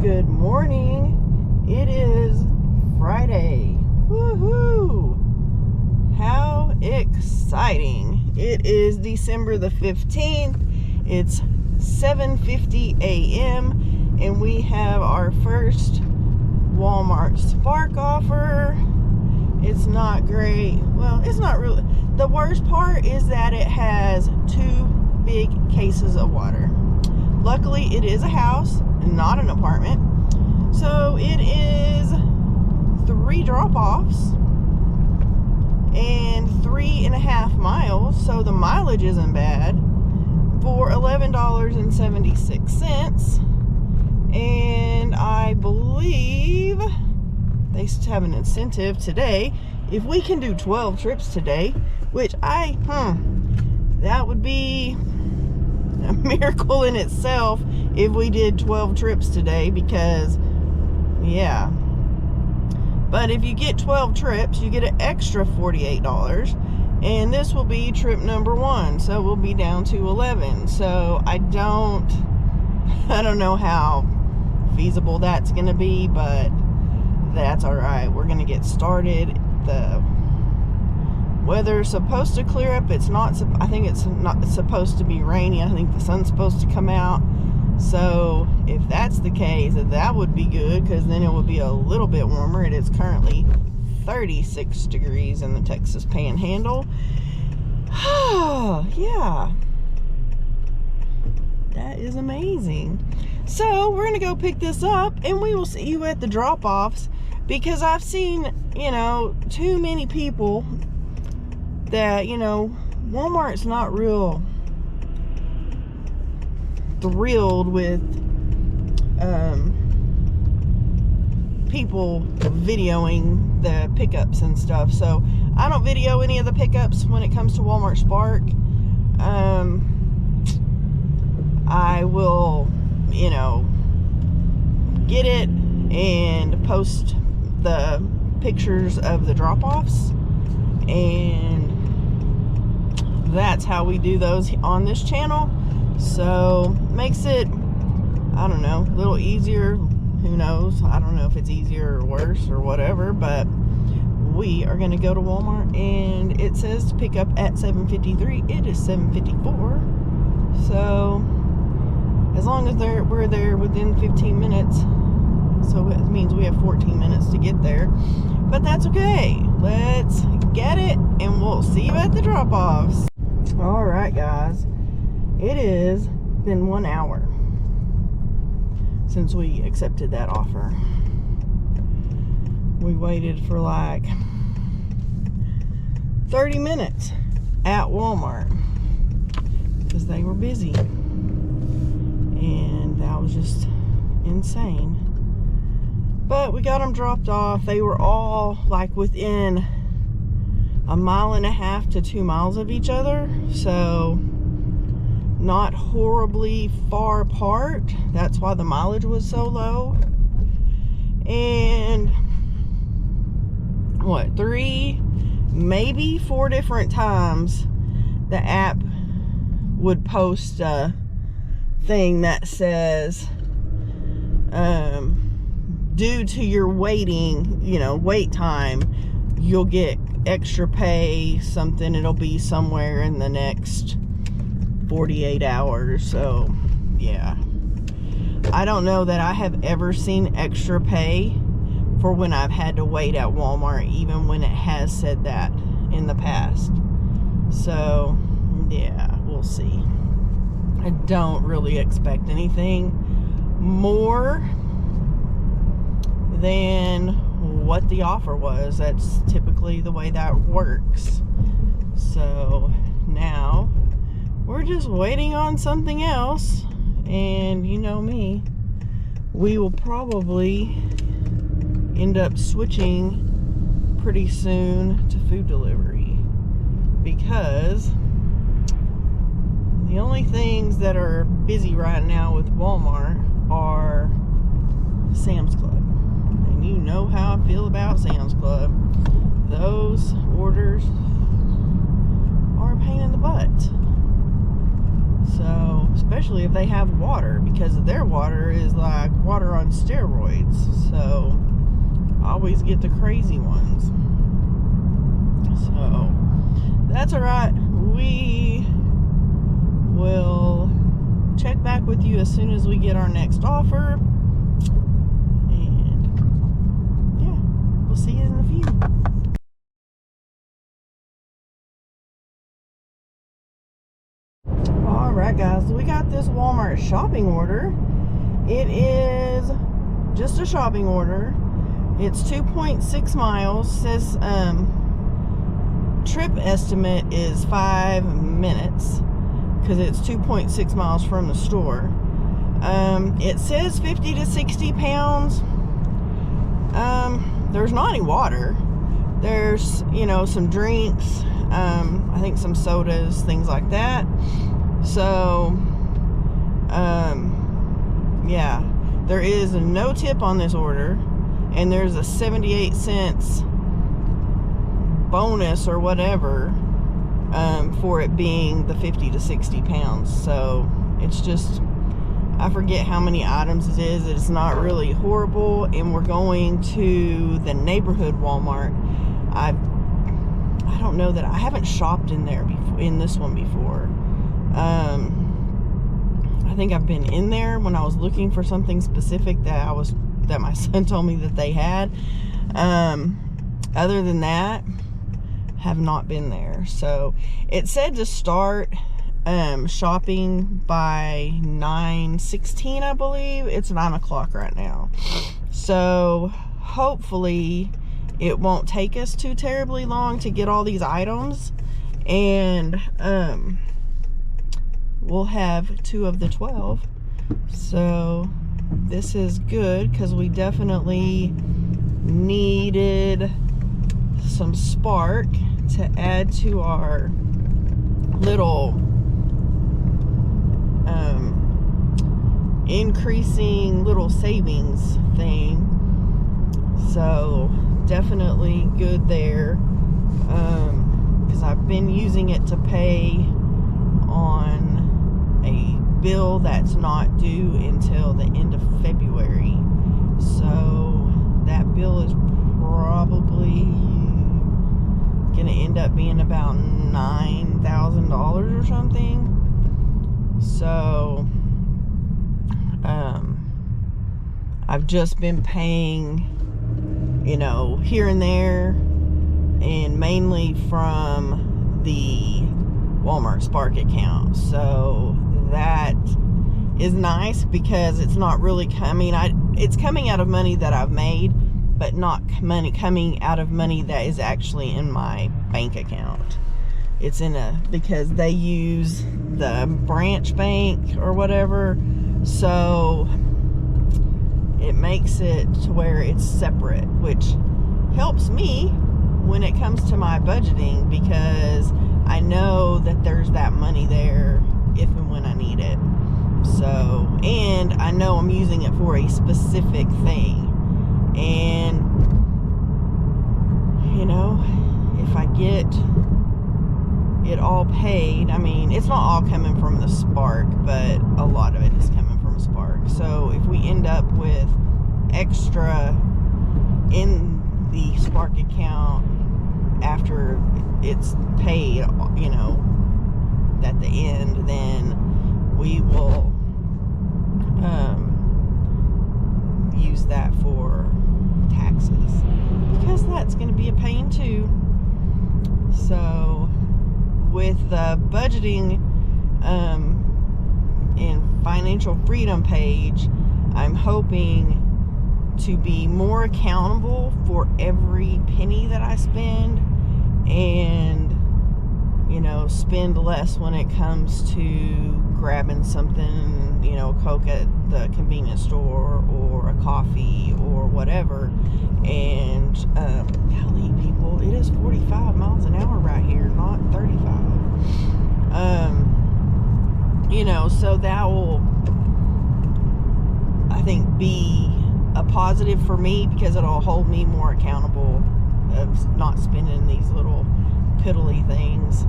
Good morning. It is Friday. Woohoo! How exciting. It is December the 15th. It's 7:50 a.m. and we have our first Walmart Spark offer. It's not great. Well, it's not really. The worst part is that it has 2 big cases of water. Luckily, it is a house and not an apartment. So it is 3 drop-offs and 3.5 miles. So the mileage isn't bad for $11.76. And I believe they have an incentive today. If we can do 12 trips today, which that would be a miracle in itself if we did 12 trips today, because yeah. But if you get 12 trips, you get an extra $48, and this will be trip number 1, so we'll be down to 11. So I don't know how feasible that's gonna be, but that's all right. We're gonna get started. The weather's supposed to clear up. It's not. I think it's not supposed to be rainy. I think the sun's supposed to come out. So if that's the case, that would be good, because then it would be a little bit warmer. It is currently 36 degrees in the Texas Panhandle. Yeah, that is amazing. So we're gonna go pick this up, and we will see you at the drop-offs, because I've seen, too many people that, Walmart's not real thrilled with people videoing the pickups and stuff. So I don't video any of the pickups when it comes to Walmart Spark. I will, get it and post the pictures of the drop-offs, and that's how we do those on this channel. So makes it, I don't know, a little easier. Who knows? I don't know if it's easier or worse or whatever, but we are going to go to Walmart, and it says to pick up at 7:53. It is 7:54. So as long as we're there within 15 minutes, so it means we have 14 minutes to get there. But that's okay. Let's get it, and we'll see you at the drop-offs. All right, guys. It has been 1 hour since we accepted that offer. We waited for like 30 minutes at Walmart because they were busy. And that was just insane. But we got them dropped off. They were all like within 1.5 to 2 miles of each other. So not horribly far apart. That's why the mileage was so low. And 3, maybe 4 different times the app would post a thing that says, due to your waiting, wait time, you'll get extra pay, something. It'll be somewhere in the next 48 hours. So yeah, I don't know that I have ever seen extra pay for when I've had to wait at Walmart, even when it has said that in the past. So yeah, we'll see. I don't really expect anything more than what the offer was. That's typically the way that works. So now we're just waiting on something else, and you know me, we will probably end up switching pretty soon to food delivery, because the only things that are busy right now with Walmart are Sam's Club. And you know how I feel about Sam's Club. Those orders are a pain in the butt. So, especially if they have water, because their water is like water water on steroids, so I always get the crazy ones. So that's all right. We will check back with you as soon as we get our next offer, and yeah, we'll see you in a few. All right, guys, we got this Walmart shopping order. It is just a shopping order. It's 2.6 miles. Says trip estimate is 5 minutes because it's 2.6 miles from the store. It says 50 to 60 pounds. There's not any water. There's, you know, some drinks, I think some sodas, things like that. So, yeah, there is no tip on this order, and there's a 78 cents bonus or whatever, for it being the 50 to 60 pounds. So it's just, I forget how many items it is. It's not really horrible, and we're going to the neighborhood Walmart. I don't know that I haven't shopped in there before, in this one before. I think I've been in there when I was looking for something specific that my son told me that they had. Other than that, have not been there. So it said to start shopping by 9:16, I believe. It's 9 o'clock right now. So hopefully it won't take us too terribly long to get all these items, and we'll have 2 of the 12. So this is good because we definitely needed some spark to add to our little increasing little savings thing. So definitely good there, because I've been using it to pay on a bill that's not due until the end of February. So that bill is probably gonna end up being about $9,000 or something. So I've just been paying, you know, here and there, and mainly from the Walmart Spark account. So that is nice because it's not really coming, it's coming out of money that I've made, but not money coming out of money that is actually in my bank account. It's because they use the branch bank or whatever, so it makes it to where it's separate, which helps me when it comes to my budgeting, because I know that there's that money there if and when I need it. So, and I know I'm using it for a specific thing. And, you know, if I get it all paid, I mean, it's not all coming from the Spark, but a lot of it is coming from Spark. So if we end up with extra in the Spark account after it's paid, you know, at the end, then we will use that for taxes, because that's going to be a pain too. So with the budgeting and financial freedom page, I'm hoping to be more accountable for every penny that I spend, and, you know, spend less when it comes to grabbing something, you know, Coke at the convenience store or a coffee or whatever. And golly, people, it is 45 miles an hour right here, not 35. You know, so that will, I think, be a positive for me, because it'll hold me more accountable of not spending these little piddly things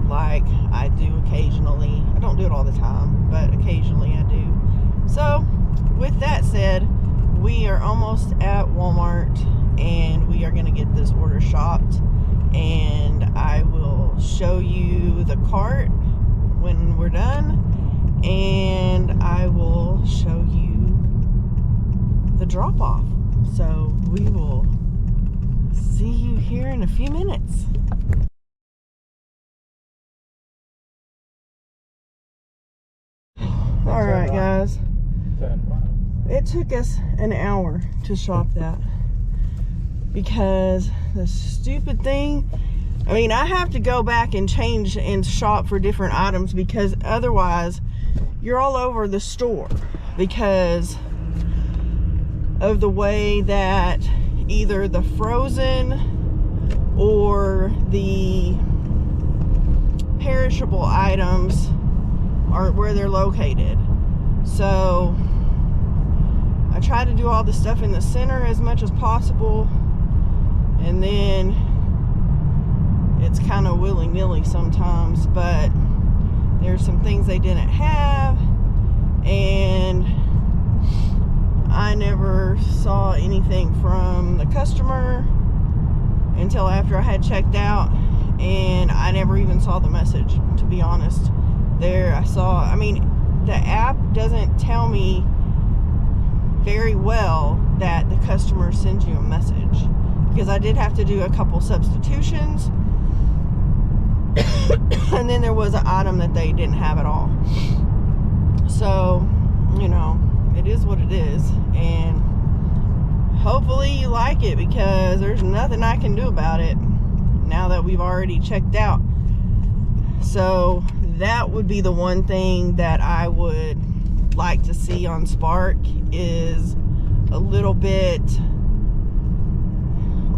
like I do occasionally. I don't do it all the time, but occasionally I do. So with that said, we are almost at Walmart and we are going to get this order shopped, and I will show you the cart when we're done, and I will show you the drop off. So we will see you here in a few minutes. All right, guys. It took us an hour to shop that because the stupid thing, I mean, I have to go back and change and shop for different items because otherwise you're all over the store because of the way that either the frozen or the perishable items are where they're located. So I try to do all the stuff in the center as much as possible, and then it's kind of willy-nilly sometimes, but there's some things they didn't have, and I never saw anything from the customer until after I had checked out, and I never even saw the message, to be honest. There I saw, I mean, the app doesn't tell me very well that the customer sends you a message, because I did have to do a couple substitutions and then there was an item that they didn't have at all. So, you know, it is what it is, and hopefully you like it, because there's nothing I can do about it now that we've already checked out. So that would be the one thing that I would like to see on Spark, is a little bit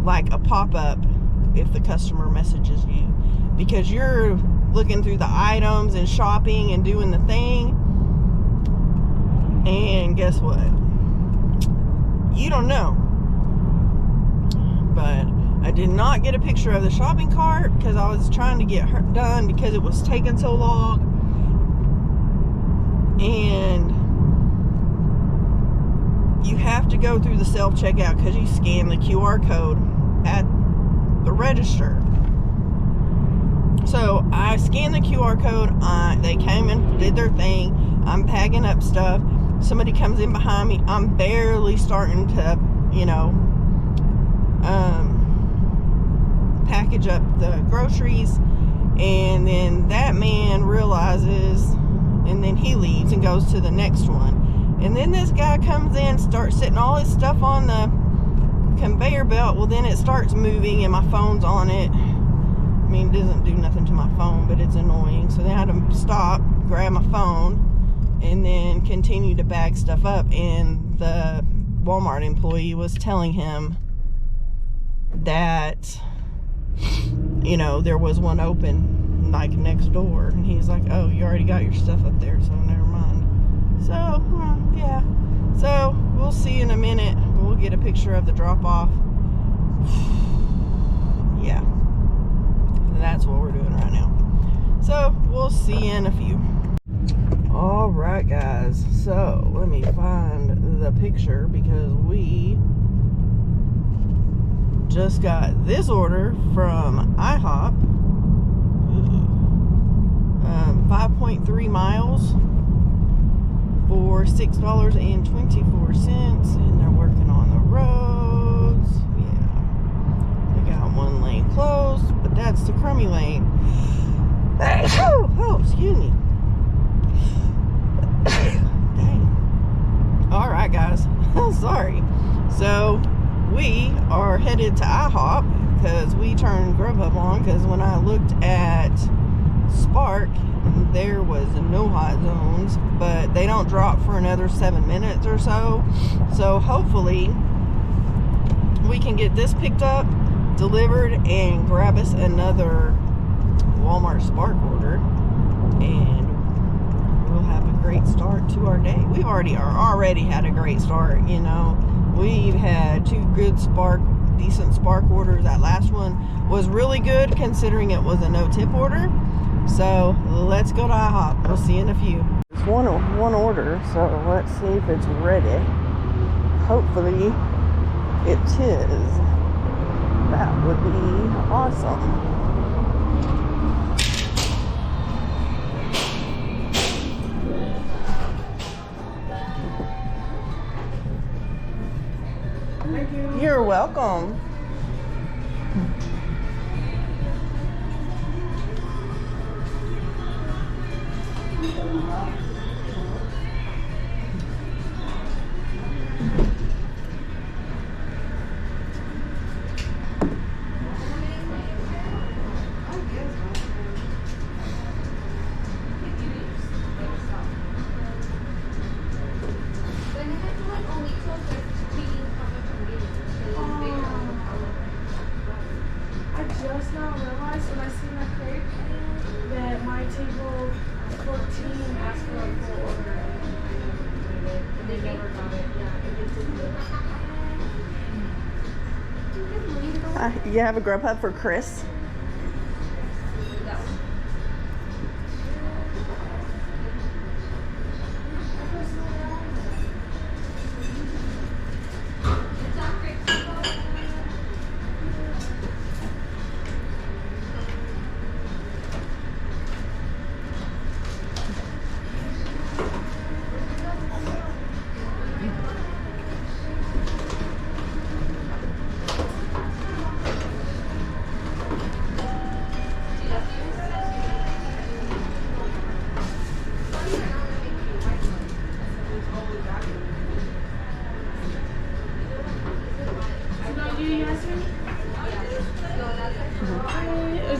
like a pop-up if the customer messages you, because you're looking through the items and shopping and doing the thing, and guess what, you don't know. But I did not get a picture of the shopping cart because I was trying to get her done because it was taking so long. And you have to go through the self-checkout because you scan the QR code at the register. So I scanned the QR code. They came and did their thing. I'm packing up stuff. Somebody comes in behind me. I'm barely starting to, you know, package up the groceries, and then that man realizes, and then he leaves and goes to the next one, and then this guy comes in, starts setting all his stuff on the conveyor belt. Well, then it starts moving and my phone's on it. I mean, it doesn't do nothing to my phone, but it's annoying. So then I had to stop, grab my phone, and then continue to bag stuff up, and the Walmart employee was telling him that, you know, there was one open like next door, and he's like, oh, you already got your stuff up there, so never mind. So yeah, so we'll see in a minute. We'll get a picture of the drop off. Yeah, that's what we're doing right now. So we'll see you in a few. All right, guys, so let me find the picture, because we just got this order from IHOP, 5.3 miles for $6.24, and they're working on the roads. Yeah, they got one lane closed, but that's the crummy lane. Oh, excuse me. Dang. All right, guys. Sorry. So we are headed to IHOP because we turned Grubhub on, because when I looked at Spark, there was no hot zones, but they don't drop for another 7 minutes or so. So hopefully we can get this picked up, delivered, and grab us another Walmart Spark order, and we'll have a great start to our day. We've already had a great start, you know. We've had two good decent Spark orders. That last one was really good considering it was a no-tip order. So let's go to IHOP. We'll see you in a few. one order, so let's see if it's ready. Hopefully it is. That would be awesome. Thank you. You're welcome. I just now realized when I see my crate that my table 14 asked for a full order and they never got it. Yeah, it didn't. You have a Grubhub for Chris?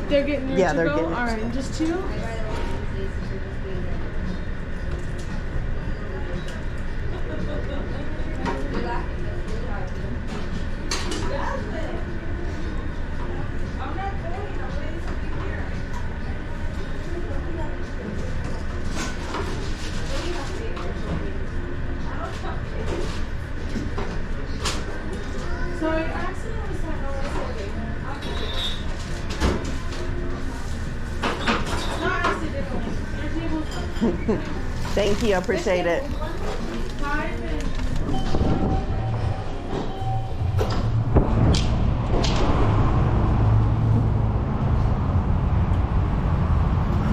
They're getting your Yeah, to they're go? getting it. All right, just two? Sorry, I accidentally sent no recording. No, accidentally. Your table's Thank you, I appreciate it. 5 and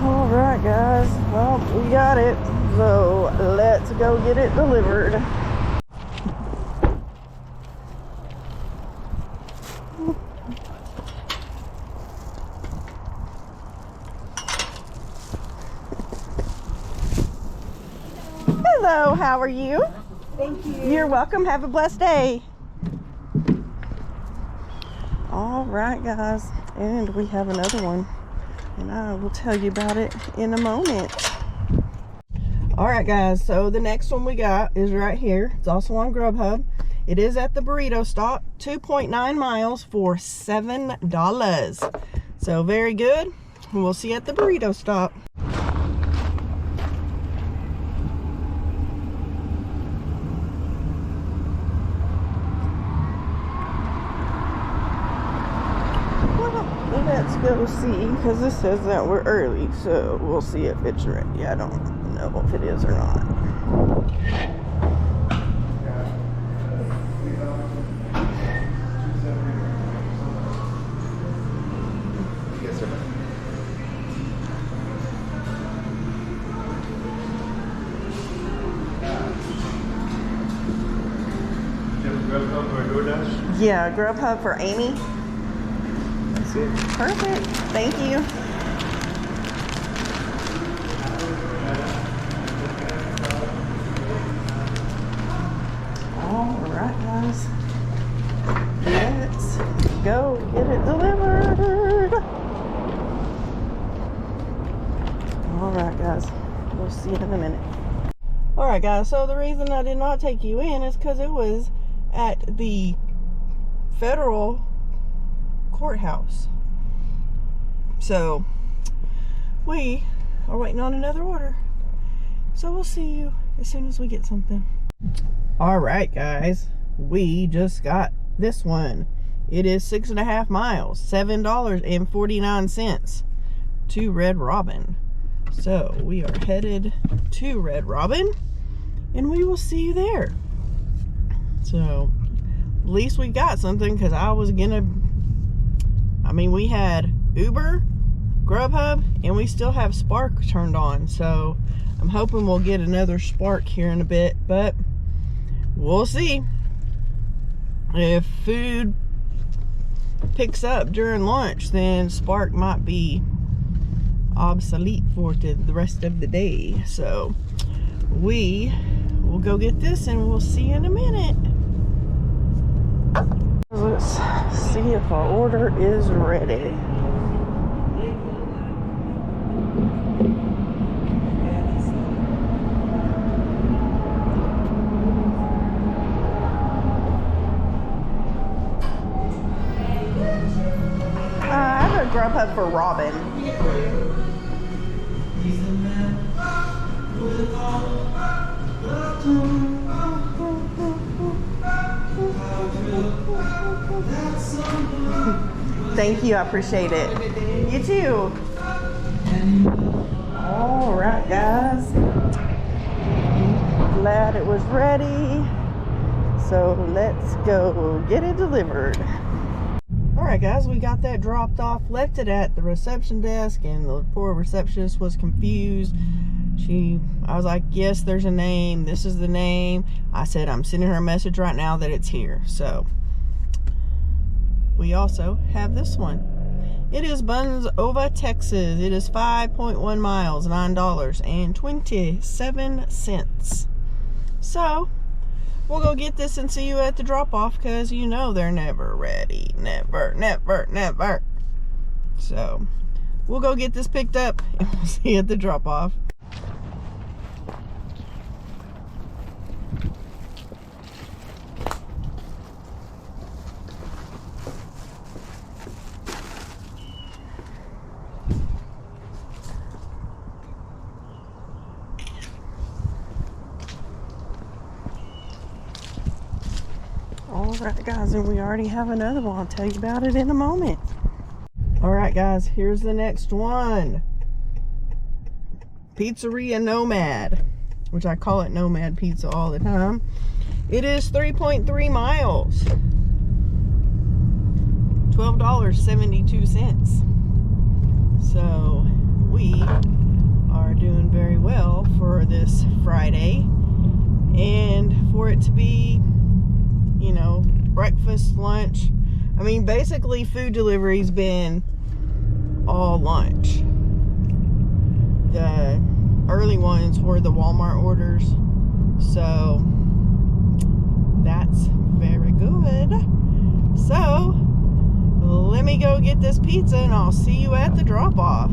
All right, guys. Well, we got it. So let's go get it delivered. Hello, how are you? thank you. You're welcome. Have a blessed day. All right, guys. And we have another one. And I will tell you about it in a moment. All right, guys. So the next one we got is right here. It's also on Grubhub. It is at the burrito stop. 2.9 miles for $7. So very good. We'll see you at the burrito stop. Let's go see, because this says that we're early, so we'll see if it's ready. I don't know if it is or not. Yes, sir. You have a Grubhub or a DoorDash? Yeah, Grubhub for Amy. That's it. Perfect. Thank you. All right, guys. Let's go get it delivered. All right, guys. We'll see you in a minute. All right, guys. So the reason I did not take you in is because it was at the federal courthouse. So we are waiting on another order. So we'll see you as soon as we get something. All right, guys. We just got this one. It is 6.5 miles, $7.49 to Red Robin. So we are headed to Red Robin, and we will see you there. So at least we got something, because we had Uber, Grubhub, and we still have Spark turned on. So I'm hoping we'll get another Spark here in a bit, but we'll see. If food picks up during lunch, then Spark might be obsolete for the rest of the day. So we will go get this, and we'll see you in a minute. Let's see if our order is ready. I have a Grubhub for Robin. Thank you, I appreciate it. You too. All right, guys. Glad it was ready. So let's go get it delivered. All right, guys, we got that dropped off, left it at the reception desk, and the poor receptionist was confused. I was like, yes, there's a name. This is the name. I said, I'm sending her a message right now that it's here. So we also have this one. It is Buns Over, Texas. It is 5.1 miles, $9.27. So we'll go get this and see you at the drop-off, because you know they're never ready. Never, never, never. So we'll go get this picked up, and we'll see you at the drop-off. Alright, guys, and we already have another one. I'll tell you about it in a moment. Alright, guys, here's the next one. Pizzeria Nomad, which I call it Nomad Pizza all the time. It is 3.3 miles, $12.72. So we are doing very well for this Friday, and for it to be, you know, breakfast, lunch. I mean, basically food delivery's been all lunch. The early ones were the Walmart orders. So that's very good. So let me go get this pizza, and I'll see you at the drop-off.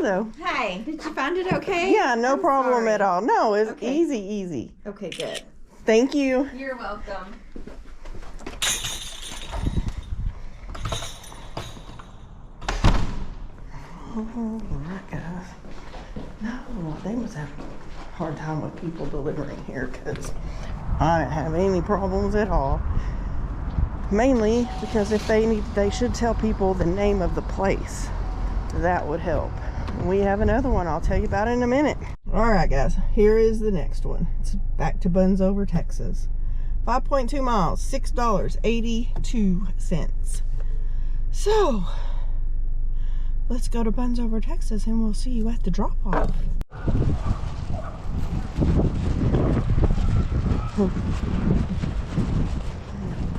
Hello. Hi, did you find it okay? Yeah, no problem sorry. at all. No, it's Okay. easy. Okay, good. Thank you. You're welcome. Oh, my gosh. No, they must have a hard time with people delivering here, because I didn't have any problems at all. Mainly because if they should tell people the name of the place. That would help. We have another one. I'll tell you about it in a minute. All right, guys. Here is the next one. It's back to Buns Over, Texas. 5.2 miles, $6.82. So let's go to Buns Over, Texas, and we'll see you at the drop-off.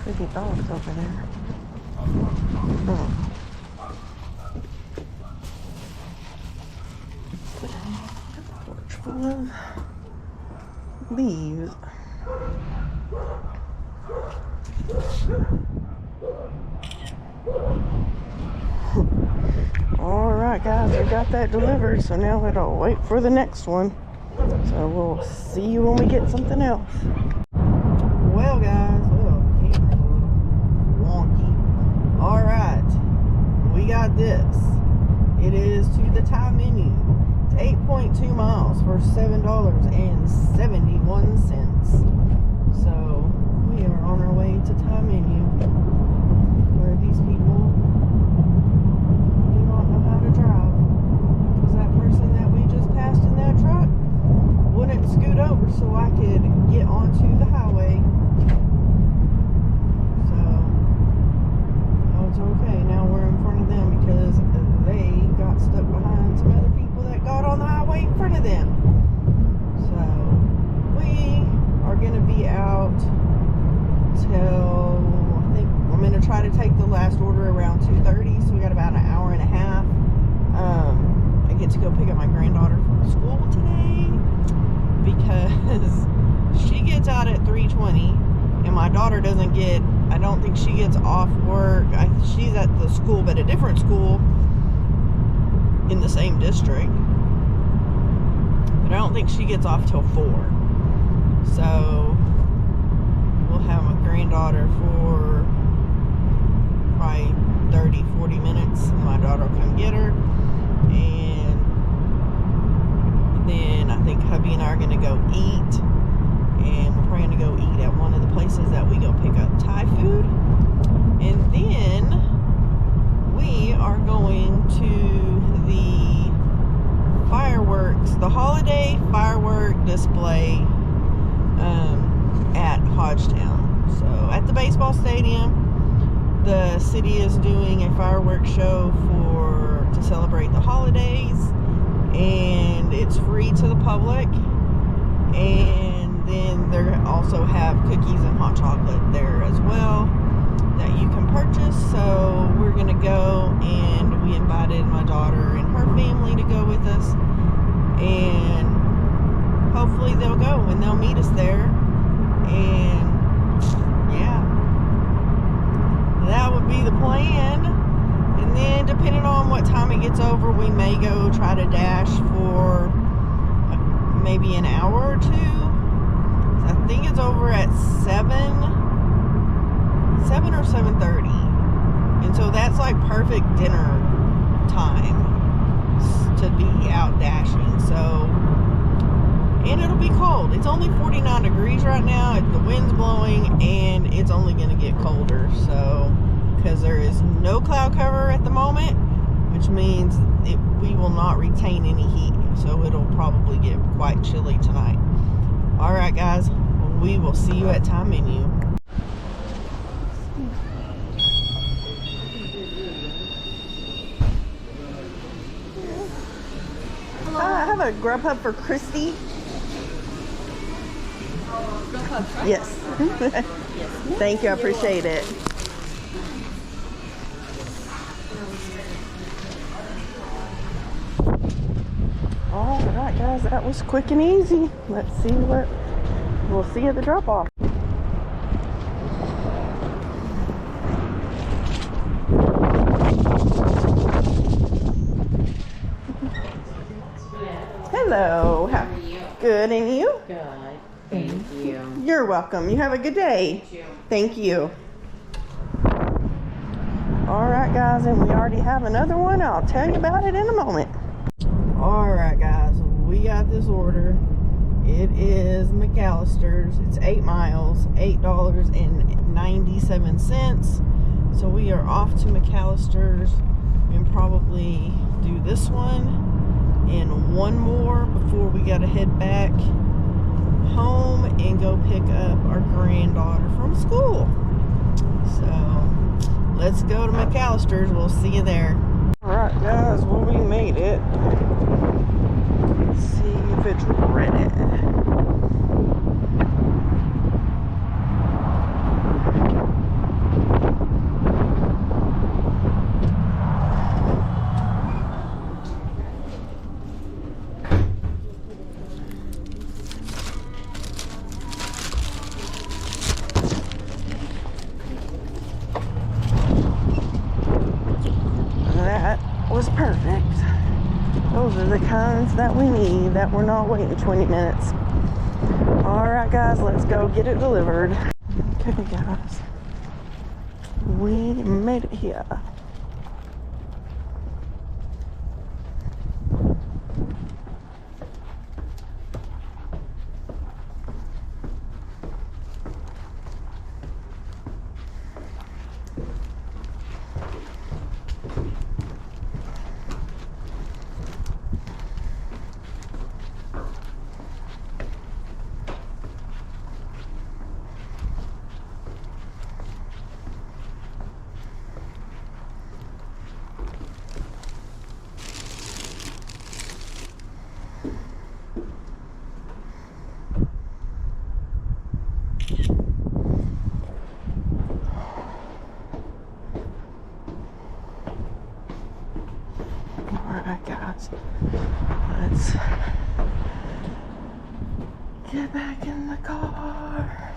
Pretty dogs over there. Oh. Porch full of leaves. Alright guys, we got that delivered, so now we gotta wait for the next one. So we'll see you when we get something else. Well guys, oh, the camera's a little wonky. Alright, we got this. It is to the Thai menu. It's 8.2 miles for $7.71. So we are on our way to Thai menu, where these people do not know how to drive. Because that person that we just passed in that truck wouldn't scoot over so I could get onto the highway. So, oh, it's okay. Now we're in front of them because they got stuck behind some other people that got on the highway in front of them. So, we are going to be out till, I think I'm going to try to take the last order around 2:30, so we got about an hour and a half. I get to go pick up my granddaughter from school today because she gets out at 3:20 and my daughter doesn't get, I don't think she gets off work. She's at the school, but a different school in the same district, but I don't think she gets off till 4. So we'll have my granddaughter for probably 30-40 minutes, and my daughter will come get her, and then I think hubby and I are going to go eat, and we're probably going to go eat at one of the places that we go pick up Thai food, and then we are going to the fireworks, the holiday firework display at Hodgetown. So at the baseball stadium, the city is doing a fireworks show to celebrate the holidays, and it's free to the public, and then they also have cookies and hot chocolate there as well that you can purchase. So we're gonna go, and we invited my daughter and her family to go with us, and hopefully they'll go and they'll meet us there. And yeah, that would be the plan. And then depending on what time it gets over, we may go try to dash for maybe an hour or two. So I think it's over at 7 or 7:30, and so that's like perfect dinner time to be out dashing. So, and it'll be cold. It's only 49 degrees right now. The wind's blowing, and it's only going to get colder. So, because there is no cloud cover at the moment, which means we will not retain any heat. So it'll probably get quite chilly tonight. All right, guys. We will see you at Thai menu. I have a Grubhub for Christy. Grubhub, right? Yes. Yes. Thank you. I appreciate it. All right, guys. That was quick and easy. Let's see what we'll see at the drop-off. Hello. How are you? Good, and you? Good. Thank you. You're welcome. You have a good day. You. Thank you. All right, guys, and we already have another one. I'll tell you about it in a moment. All right, guys, we got this order. It is McAllister's. It's 8 miles, $8.97. So we are off to McAllister's and probably do this one and one more before we gotta head back home and go pick up our granddaughter from school. So let's go to McAllister's. We'll see you there. All right, guys, well, we made it. Let's see if it's ready. things that we need that we're not waiting 20 minutes. All right, guys, let's go get it delivered. Okay, guys, we made it here. Alright, guys, let's get back in the car.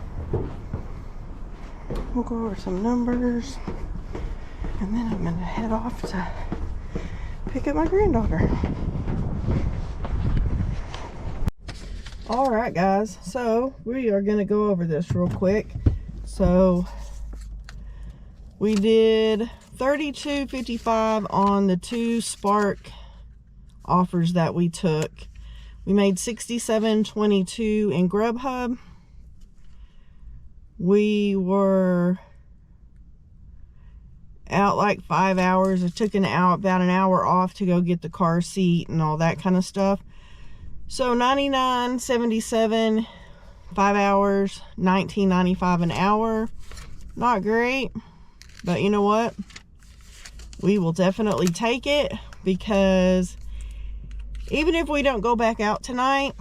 We'll go over some numbers, and then I'm gonna head off to pick up my granddaughter. Alright, guys, so we are gonna go over this real quick. So we did $32.55 on the 2 Spark offers that we took. We made $67.22 in Grubhub. We were out like 5 hours. I took about an hour off to go get the car seat and all that kind of stuff. So $99.77, 5 hours, $19.95 an hour. Not great, but you know what? We will definitely take it, because even if we don't go back out tonight,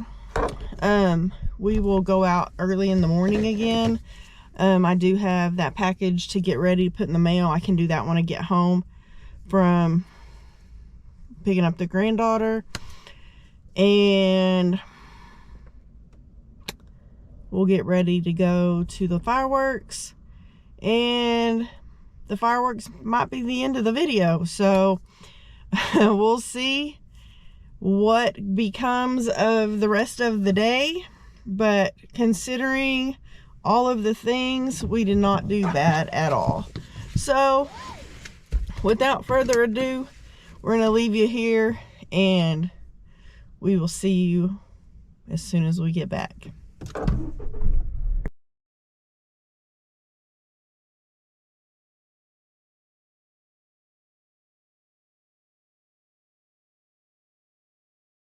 we will go out early in the morning again. I do have that package to get ready to put in the mail. I can do that when I get home from picking up the granddaughter, and we'll get ready to go to the fireworks, and the fireworks might be the end of the video, so we'll see what becomes of the rest of the day. But considering all of the things, we did not do bad at all. So without further ado, we're gonna leave you here, and we will see you as soon as we get back.